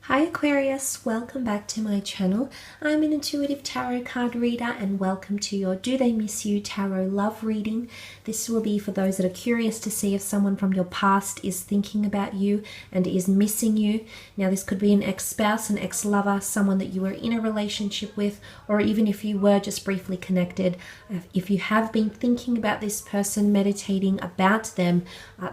Hi Aquarius, welcome back to my channel. I'm an intuitive tarot card reader and welcome to your Do They Miss You tarot love reading. This will be for those that are curious to see if someone from your past is thinking about you and is missing you. Now this could be an ex-spouse, an ex-lover, someone that you were in a relationship with, or even if you were just briefly connected. If you have been thinking about this person, meditating about them,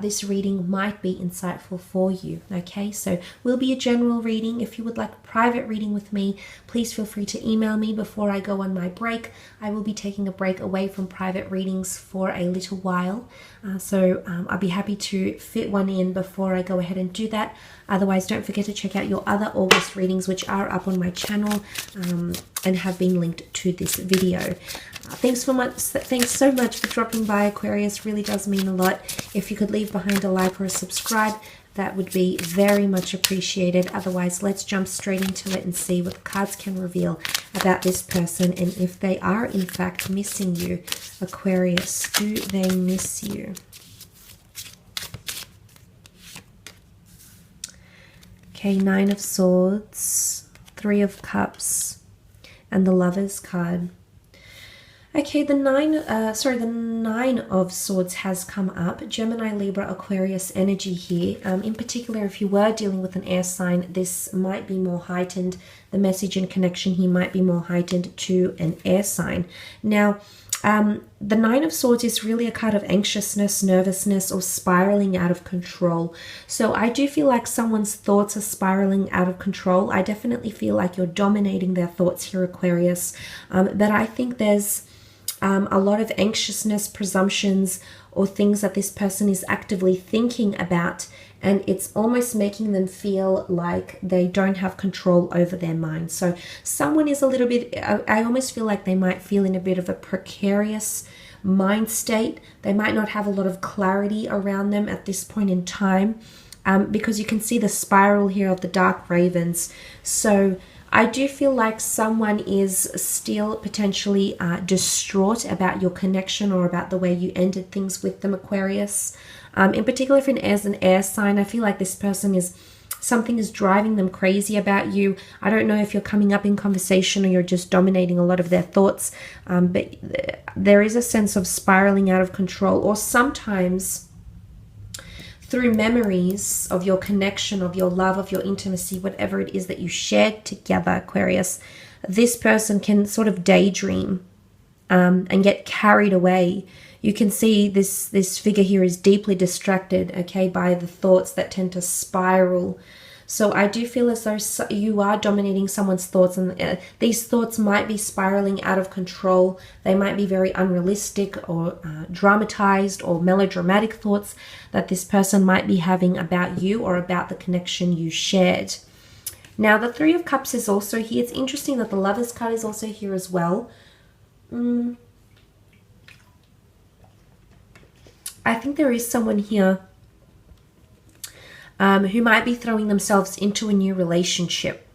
this reading might be insightful for you. Okay, so will be a general reading. If you would like a private reading with me, please feel free to email me before I go on my break. I will be taking a break away from private readings for a little while. I'll be happy to fit one in before I go ahead and do that. Otherwise, don't forget to check out your other August readings, which are up on my channel and have been linked to this video. Thanks so much for dropping by, Aquarius. Really does mean a lot. If you could leave behind a like or a subscribe, that would be very much appreciated. Otherwise, let's jump straight into it and see what the cards can reveal about this person and if they are in fact missing you. Aquarius, do they miss you? Okay, Nine of Swords, Three of Cups, and the Lovers card. Okay, the Nine of Swords has come up. Gemini, Libra, Aquarius energy here. In particular, if you were dealing with an air sign, this might be more heightened. The message and connection here might be more heightened to an air sign. Now, the Nine of Swords is really a card of anxiousness, nervousness, or spiraling out of control. So I do feel like someone's thoughts are spiraling out of control. I definitely feel like you're dominating their thoughts here, Aquarius. But I think there's a lot of anxiousness, presumptions, or things that this person is actively thinking about, and it's almost making them feel like they don't have control over their mind. So someone is a little bit, I almost feel like they might feel in a bit of a precarious mind state. They might not have a lot of clarity around them at this point in time, because you can see the spiral here of the dark ravens. So I do feel like someone is still potentially distraught about your connection or about the way you ended things with them, Aquarius. In particular, if it is an air sign, I feel like this person something is driving them crazy about you. I don't know if you're coming up in conversation or you're just dominating a lot of their thoughts, but there is a sense of spiraling out of control, or sometimes through memories of your connection, of your love, of your intimacy, whatever it is that you shared together, Aquarius, this person can sort of daydream and get carried away. You can see this figure here is deeply distracted, okay, by the thoughts that tend to spiral. So I do feel as though you are dominating someone's thoughts, and these thoughts might be spiraling out of control. They might be very unrealistic or dramatized or melodramatic thoughts that this person might be having about you or about the connection you shared. Now, the Three of Cups is also here. It's interesting that the Lovers card is also here as well. I think there is someone here who might be throwing themselves into a new relationship,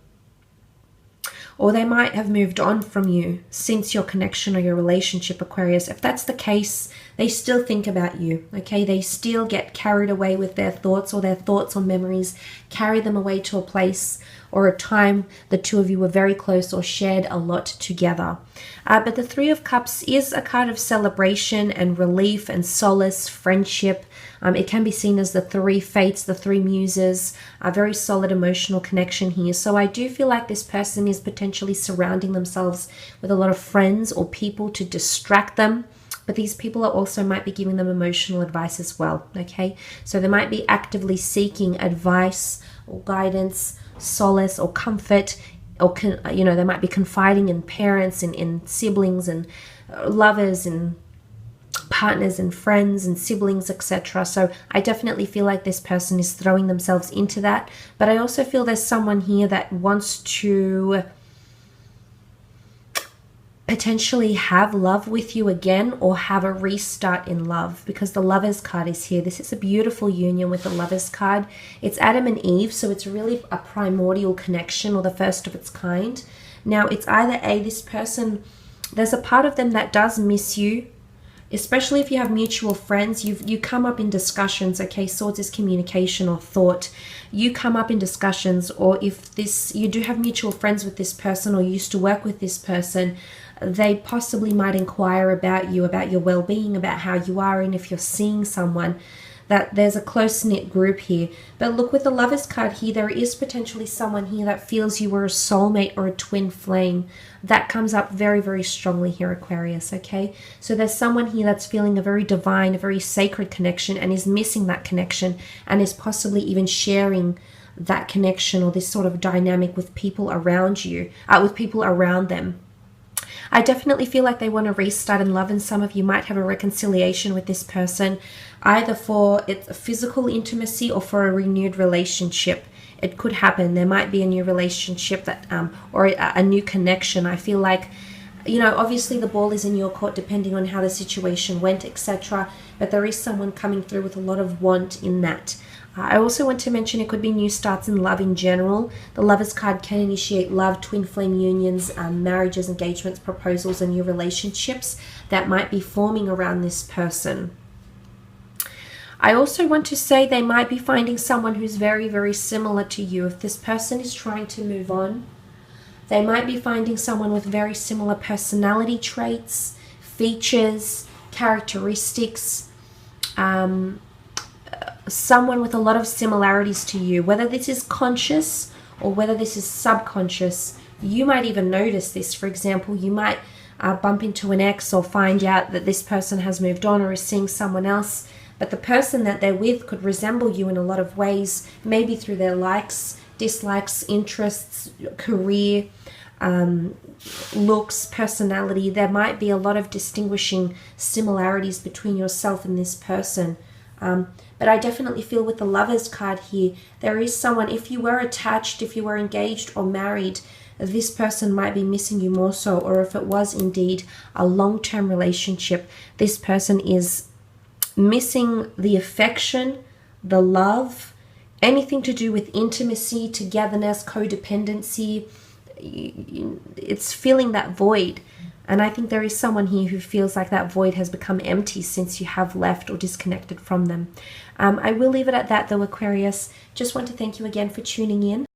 or they might have moved on from you since your connection or your relationship, Aquarius. If that's the case, they still think about you, okay? They still get carried away with their thoughts, or their thoughts or memories carry them away to a place or a time the two of you were very close or shared a lot together. But the Three of Cups is a card of celebration and relief and solace, friendship. It can be seen as the three fates, the three muses, a very solid emotional connection here. So I do feel like this person is potentially surrounding themselves with a lot of friends or people to distract them. But these people are also might be giving them emotional advice as well, okay? So they might be actively seeking advice or guidance, solace or comfort, or they might be confiding in parents and in siblings and lovers and partners and friends and siblings, etc. So I definitely feel like this person is throwing themselves into that. But I also feel there's someone here that wants to potentially have love with you again, or have a restart in love, because the Lovers card is here. This is a beautiful union with the Lovers card. It's Adam and Eve, so it's really a primordial connection, or the first of its kind. Now, it's either this person, there's a part of them that does miss you, especially if you have mutual friends, you come up in discussions. Okay, swords is communication or thought. You come up in discussions, or if you do have mutual friends with this person or used to work with this person, they possibly might inquire about you, about your well-being, about how you are, and if you're seeing someone, that there's a close-knit group here. But look, with the Lovers card here, there is potentially someone here that feels you were a soulmate or a twin flame. That comes up very, very strongly here, Aquarius, okay? So there's someone here that's feeling a very divine, a very sacred connection and is missing that connection and is possibly even sharing that connection or this sort of dynamic with people around you, with people around them. I definitely feel like they want to restart in love, and some of you might have a reconciliation with this person, either for it's a physical intimacy or for a renewed relationship. It could happen. There might be a new relationship that, or a new connection. I feel like, you know, obviously the ball is in your court depending on how the situation went, etc. But there is someone coming through with a lot of want in that. I also want to mention it could be new starts in love in general. The Lovers card can initiate love, twin flame unions, marriages, engagements, proposals, and new relationships that might be forming around this person. I also want to say they might be finding someone who's very, very similar to you. If this person is trying to move on, they might be finding someone with very similar personality traits, features, characteristics, someone with a lot of similarities to you. Whether this is conscious or whether this is subconscious, you might even notice this. For example, you might bump into an ex or find out that this person has moved on or is seeing someone else, but the person that they're with could resemble you in a lot of ways, maybe through their likes, dislikes, interests, career, looks, personality. There might be a lot of distinguishing similarities between yourself and this person. But I definitely feel with the Lovers card here, there is someone, if you were attached, if you were engaged or married, this person might be missing you more so. Or if it was indeed a long-term relationship, this person is missing the affection, the love, anything to do with intimacy, togetherness, codependency. It's filling that void. And I think there is someone here who feels like that void has become empty since you have left or disconnected from them. I will leave it at that though, Aquarius. Just want to thank you again for tuning in.